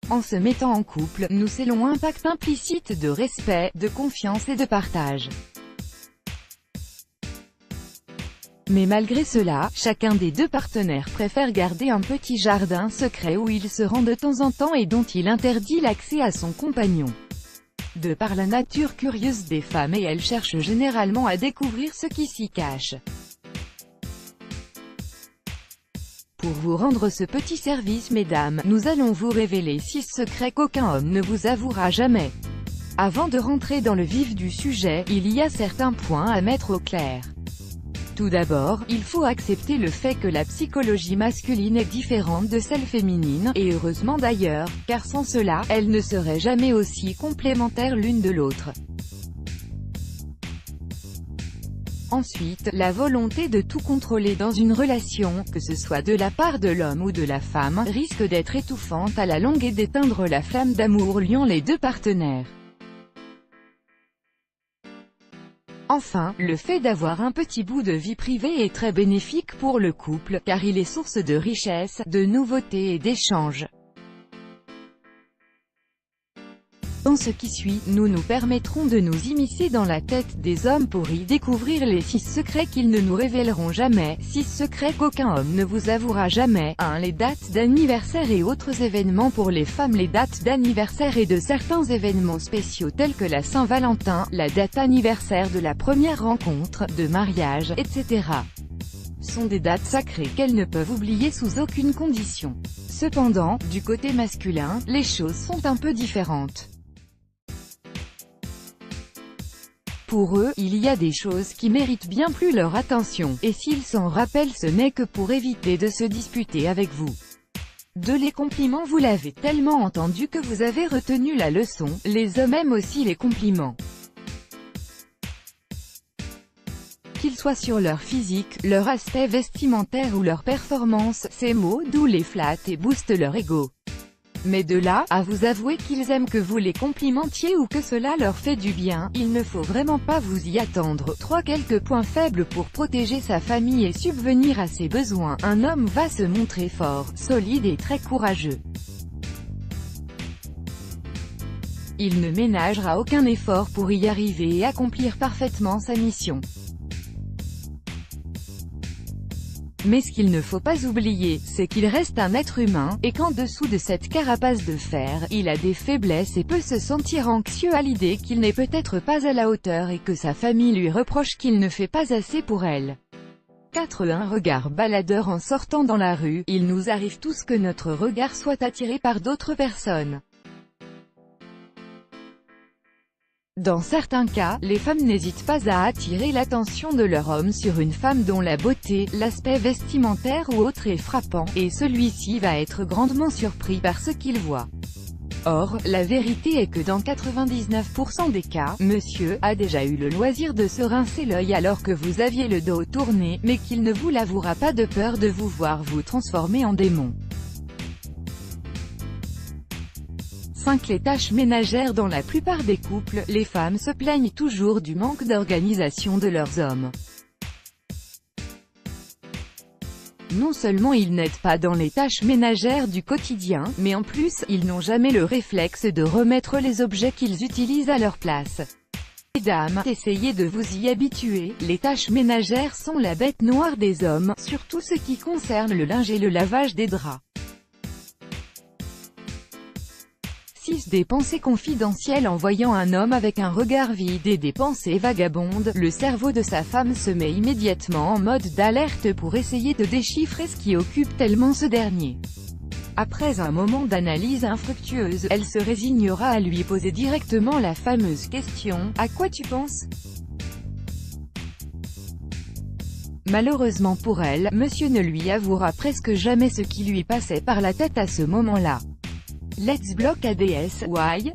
En se mettant en couple, nous scellons un pacte implicite de respect, de confiance et de partage. Mais malgré cela, chacun des deux partenaires préfère garder un petit jardin secret où il se rend de temps en temps et dont il interdit l'accès à son compagnon. De par la nature curieuse des femmes, et elles cherchent généralement à découvrir ce qui s'y cache. Pour vous rendre ce petit service mesdames, nous allons vous révéler 6 secrets qu'aucun homme ne vous avouera jamais. Avant de rentrer dans le vif du sujet, il y a certains points à mettre au clair. Tout d'abord, il faut accepter le fait que la psychologie masculine est différente de celle féminine, et heureusement d'ailleurs, car sans cela, elles ne seraient jamais aussi complémentaires l'une de l'autre. Ensuite, la volonté de tout contrôler dans une relation, que ce soit de la part de l'homme ou de la femme, risque d'être étouffante à la longue et d'éteindre la flamme d'amour liant les deux partenaires. Enfin, le fait d'avoir un petit bout de vie privée est très bénéfique pour le couple, car il est source de richesse, de nouveautés et d'échanges. Dans ce qui suit, nous nous permettrons de nous immiscer dans la tête des hommes pour y découvrir les 6 secrets qu'ils ne nous révéleront jamais, 6 secrets qu'aucun homme ne vous avouera jamais. 1. Les dates d'anniversaire et autres événements. Pour les femmes, les dates d'anniversaire et de certains événements spéciaux tels que la Saint-Valentin, la date anniversaire de la première rencontre, de mariage, etc. sont des dates sacrées qu'elles ne peuvent oublier sous aucune condition. Cependant, du côté masculin, les choses sont un peu différentes. Pour eux, il y a des choses qui méritent bien plus leur attention, et s'ils s'en rappellent ce n'est que pour éviter de se disputer avec vous. 2. Les compliments. Vous l'avez tellement entendu que vous avez retenu la leçon, les hommes aiment aussi les compliments. Qu'ils soient sur leur physique, leur aspect vestimentaire ou leur performance, ces mots doux les flattent et boostent leur ego. Mais de là, à vous avouer qu'ils aiment que vous les complimentiez ou que cela leur fait du bien, il ne faut vraiment pas vous y attendre. 3. Quelques points faibles. Pour protéger sa famille et subvenir à ses besoins, un homme va se montrer fort, solide et très courageux. Il ne ménagera aucun effort pour y arriver et accomplir parfaitement sa mission. Mais ce qu'il ne faut pas oublier, c'est qu'il reste un être humain, et qu'en dessous de cette carapace de fer, il a des faiblesses et peut se sentir anxieux à l'idée qu'il n'est peut-être pas à la hauteur et que sa famille lui reproche qu'il ne fait pas assez pour elle. 4. Un regard baladeur. En sortant dans la rue, il nous arrive tous que notre regard soit attiré par d'autres personnes. Dans certains cas, les femmes n'hésitent pas à attirer l'attention de leur homme sur une femme dont la beauté, l'aspect vestimentaire ou autre est frappant, et celui-ci va être grandement surpris par ce qu'il voit. Or, la vérité est que dans 99% des cas, monsieur a déjà eu le loisir de se rincer l'œil alors que vous aviez le dos tourné, mais qu'il ne vous l'avouera pas de peur de vous voir vous transformer en démon. 5. Les tâches ménagères. Dans la plupart des couples, les femmes se plaignent toujours du manque d'organisation de leurs hommes. Non seulement ils n'aident pas dans les tâches ménagères du quotidien, mais en plus, ils n'ont jamais le réflexe de remettre les objets qu'ils utilisent à leur place. Mesdames, essayez de vous y habituer, les tâches ménagères sont la bête noire des hommes, surtout ce qui concerne le linge et le lavage des draps. 6. Des pensées confidentielles. En voyant un homme avec un regard vide et des pensées vagabondes, le cerveau de sa femme se met immédiatement en mode d'alerte pour essayer de déchiffrer ce qui occupe tellement ce dernier. Après un moment d'analyse infructueuse, elle se résignera à lui poser directement la fameuse question « À quoi tu penses ?» Malheureusement pour elle, monsieur ne lui avouera presque jamais ce qui lui passait par la tête à ce moment-là. Let's block ADS. Why?